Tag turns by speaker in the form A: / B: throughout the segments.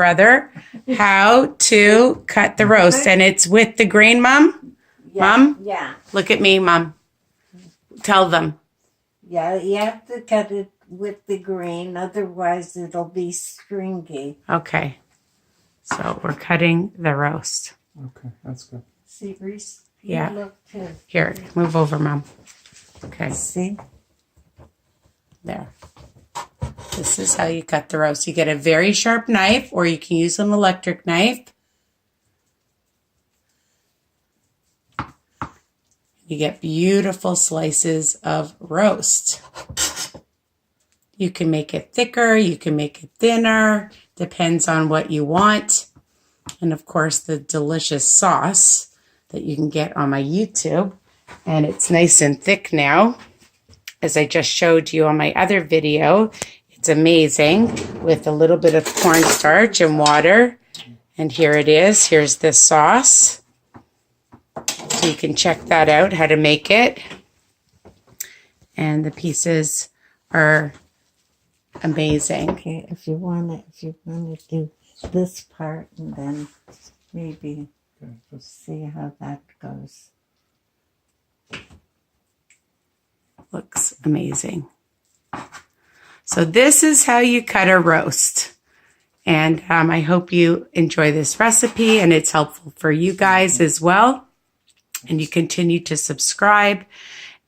A: brother how to cut the roast. And it's with the grain, Mom?
B: Yeah,
A: Mom?
B: Yeah.
A: Look at me, Mom. Tell them.
B: Yeah, you have to cut it with the grain, otherwise it'll be stringy.
A: Okay. So we're cutting the roast.
C: Okay, that's good.
B: See, Reese?
A: Yeah.
B: Look too.
A: Here, move over, Mom. Okay,
B: See?
A: there. This is how you cut the roast. You get a very sharp knife, or you can use an electric knife. You get beautiful slices of roast. You can make it thicker, you can make it thinner, depends on what you want. And of course, the delicious sauce that you can get on my YouTube. And it's nice and thick now, as I just showed you on my other video. It's amazing with a little bit of cornstarch and water. And here it is. Here's the sauce. So you can check that out, how to make it. And the pieces are amazing.
B: Okay, if you want to do this part and then maybe see how that goes.
A: Looks amazing. So this is how you cut a roast. And I hope you enjoy this recipe and it's helpful for you guys as well. And you continue to subscribe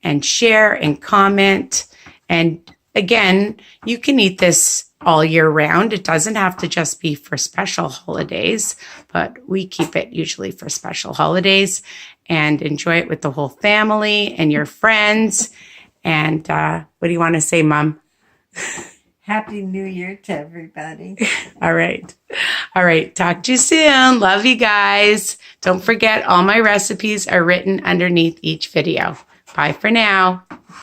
A: and share and comment. And again, you can eat this all year round. It doesn't have to just be for special holidays, but we keep it usually for special holidays and enjoy it with the whole family and your friends. And what do you want to say, Mom?
B: Happy New Year to everybody.
A: All right. All right. Talk to you soon. Love you guys. Don't forget, all my recipes are written underneath each video. Bye for now.